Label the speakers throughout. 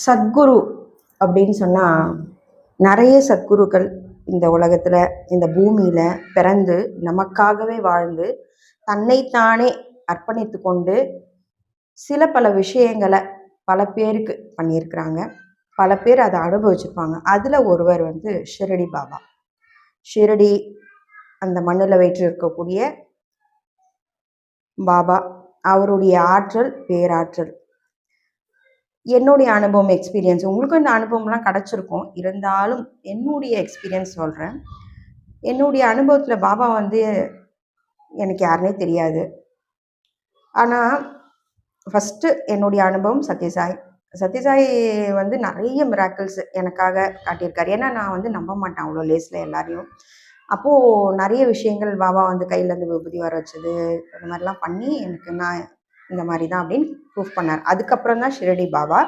Speaker 1: சத்குரு அப்படின்னு சொன்னால் நிறைய சத்குருக்கள் இந்த உலகத்தில் இந்த பூமியில் பிறந்து நமக்காகவே வாழ்ந்து தன்னைத்தானே அர்ப்பணித்து கொண்டு சில பல விஷயங்களை பல பேருக்கு பண்ணியிருக்கிறாங்க. பல பேர் அதை அனுபவிச்சிருப்பாங்க. அதில் ஒருவர் ஷிரடி பாபா. ஷிரடி அந்த மண்ணில் இருக்கக்கூடிய பாபா. அவருடைய ஆற்றல் பேராற்றல். என்னுடைய அனுபவம் எக்ஸ்பீரியன்ஸ் உங்களுக்கும் இந்த அனுபவம்லாம் கிடச்சிருக்கும். இருந்தாலும் என்னுடைய எக்ஸ்பீரியன்ஸ் சொல்கிறேன். என்னுடைய அனுபவத்தில் பாபா எனக்கு யாருனே தெரியாது. ஆனால் ஃபஸ்ட்டு என்னுடைய அனுபவம் சத்யசாய். சத்யசாய் நிறைய மிராக்கிள்ஸ் எனக்காக காட்டியிருக்காரு. ஏன்னா நான் நம்ப மாட்டேன் அவ்வளோ லேஸில் எல்லாரையும். அப்போது நிறைய விஷயங்கள் பாபா கையிலேருந்து விபூதி வர வச்சது இந்த மாதிரிலாம் பண்ணி எனக்கு நான் இந்த மாதிரி தான் அப்படின்னு ப்ரூஃப் பண்ணார். அதுக்கப்புறம் தான் ஷிரடி பாபா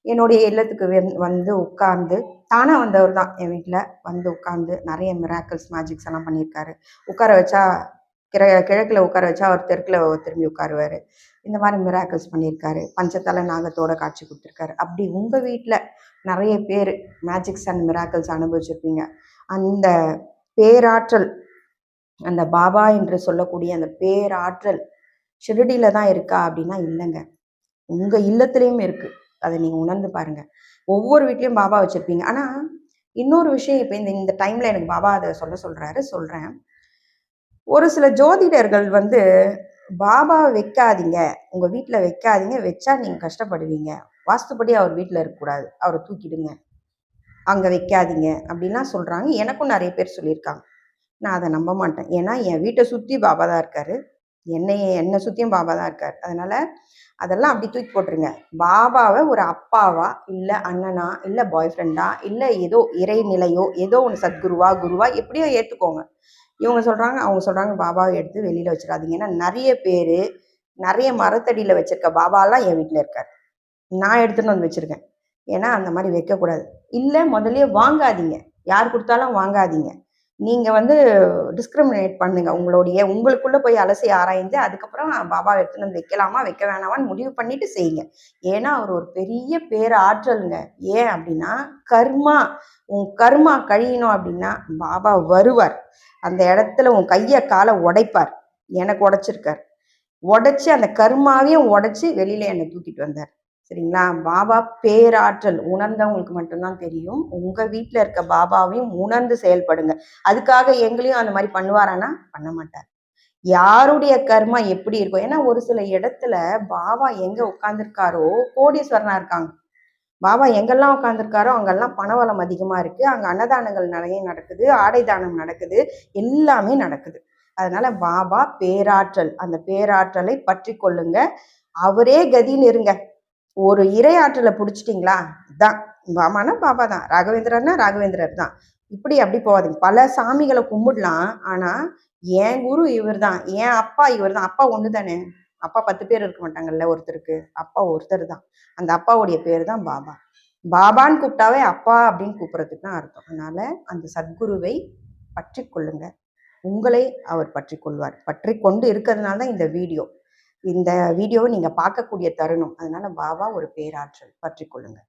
Speaker 1: என்னுடைய இல்லத்துக்கு உட்கார்ந்து தானாக வந்தவர் தான். என் வீட்டில் உட்கார்ந்து நிறைய மிராக்கிள்ஸ் மேஜிக்ஸ் எல்லாம் பண்ணியிருக்காரு. உட்கார வச்சா கிழக்கில் உட்கார வச்சா அவர் தெற்கில் திரும்பி உட்காருவார். இந்த மாதிரி மிராக்கிள்ஸ் பண்ணியிருக்காரு. பஞ்சத்தலை நாகத்தோட காட்சி கொடுத்துருக்காரு. அப்படி உங்கள் வீட்டில் நிறைய பேர் மேஜிக்ஸ் அண்ட் மிராக்கிள்ஸ் அனுபவிச்சிருப்பீங்க. அந்த பேராற்றல், அந்த பாபா என்று சொல்லக்கூடிய அந்த பேராற்றல் ஷிரடியில தான் இருக்கா அப்படின்னா இல்லைங்க, உங்கள் இல்லத்துலேயும் இருக்குது. அதை நீங்கள் உணர்ந்து பாருங்கள். ஒவ்வொரு வீட்லேயும் பாபா வச்சுருப்பீங்க. ஆனால் இன்னொரு விஷயம், இப்போ இந்த டைமில் எனக்கு பாபா அதை சொல்கிறேன். ஒரு சில ஜோதிடர்கள் பாபாவை வைக்காதீங்க, உங்கள் வீட்டில் வைக்காதீங்க, வச்சா நீங்கள் கஷ்டப்படுவீங்க, வாஸ்துப்படி அவர் வீட்டில் இருக்கக்கூடாது, அவரை தூக்கிடுங்க, அங்கே வைக்காதீங்க அப்படின்லாம் சொல்கிறாங்க. எனக்கும் நிறைய பேர் சொல்லியிருக்காங்க. நான் அதை நம்ப மாட்டேன். ஏன்னா என் வீட்டை சுற்றி பாபா தான் இருக்கார், என்னை சுற்றியும் பாபா தான் இருக்கார். அதனால் அதெல்லாம் அப்படி தூக்கி போட்டுருங்க. பாபாவை ஒரு அப்பாவா, இல்லை அண்ணனா, இல்லை பாய் ஃப்ரெண்டா, இல்லை ஏதோ இறைநிலையோ, ஏதோ ஒன்று சத்குருவா குருவா எப்படியோ ஏற்றுக்கோங்க. இவங்க சொல்கிறாங்க, அவங்க சொல்கிறாங்க பாபாவை எடுத்து வெளியில் வச்சிடாதீங்க. ஏன்னா நிறைய பேர் நிறைய மரத்தடியில் வச்சுருக்க பாபாலாம் என் வீட்டில் இருக்கார். நான் எடுத்துகிட்டு வந்து வச்சுருக்கேன். ஏன்னா அந்த மாதிரி வைக்கக்கூடாது. இல்லை முதல்ல வாங்காதீங்க, யார் கொடுத்தாலும் வாங்காதீங்க. நீங்கள் டிஸ்கிரிமினேட் பண்ணுங்க. உங்களுக்குள்ளே போய் அலசி ஆராய்ந்து அதுக்கப்புறம் பாபா எடுத்துன்னு வந்து வைக்கலாமா வைக்க வேணாமான்னு முடிவு பண்ணிட்டு செய்யுங்க. ஏன்னா அவர் ஒரு பெரிய பேராற்றலுங்க. ஏன் அப்படின்னா உன் கர்மா கழியணும் அப்படின்னா பாபா வருவார். அந்த இடத்துல உன் கையை காலை உடைப்பார். எனக்கு உடைச்சிருக்கார். உடைச்சி அந்த கர்மாவையும் உடைச்சி வெளியில என்னை தூக்கிட்டு வந்தார். சரிங்களா? பாபா பேராற்றல் உணர்ந்தவங்களுக்கு மட்டும்தான் தெரியும். உங்கள் வீட்டில் இருக்க பாபாவையும் உணர்ந்து செயல்படுங்க. அதுக்காக எங்களையும் அந்த மாதிரி பண்ணுவாரானா பண்ண மாட்டார். யாருடைய கர்மா எப்படி இருக்கும்? ஏன்னா ஒரு சில இடத்துல பாபா எங்க உட்காந்துருக்காரோ கோடீஸ்வரனா இருக்காங்க. பாபா எங்கெல்லாம் உட்காந்துருக்காரோ அங்கெல்லாம் பணவளம் அதிகமா இருக்கு. அங்க அன்னதானங்கள் நிறைய நடக்குது, ஆடை தானம் நடக்குது, எல்லாமே நடக்குது. அதனால பாபா பேராற்றல், அந்த பேராற்றலை பற்றி கொள்ளுங்க. அவரே கதின்னு இருங்க. ஒரு இறை ஆற்றலை பிடிச்சிட்டிங்களா தான் பாபானா பாபா தான், ராகவேந்திரர்னா ராகவேந்திரர் தான். இப்படி அப்படி போகாதீங்க. பல சாமிகளை கும்பிடலாம். ஆனால் என் குரு இவர் தான், என் அப்பா இவர் தான். அப்பா ஒன்று தானே, அப்பா 10 பேர் இருக்க மாட்டாங்கல்ல ஒருத்தருக்கு. அப்பா ஒருத்தர் தான். அந்த அப்பாவுடைய பேர் தான் பாபா. பாபான்னு கூப்பிட்டாவே அப்பா அப்படின்னு கூப்பிட்றதுக்கு தான் அர்த்தம். அதனால அந்த சத்குருவை பற்றி கொள்ளுங்க. உங்களை அவர் பற்றி கொள்வார். பற்றி கொண்டு இருக்கிறதுனால தான் இந்த வீடியோவை நீங்கள் பார்க்கக்கூடிய தருணம். அதனால பாபா ஒரு பேராற்றல், பற்றி கொள்ளுங்க.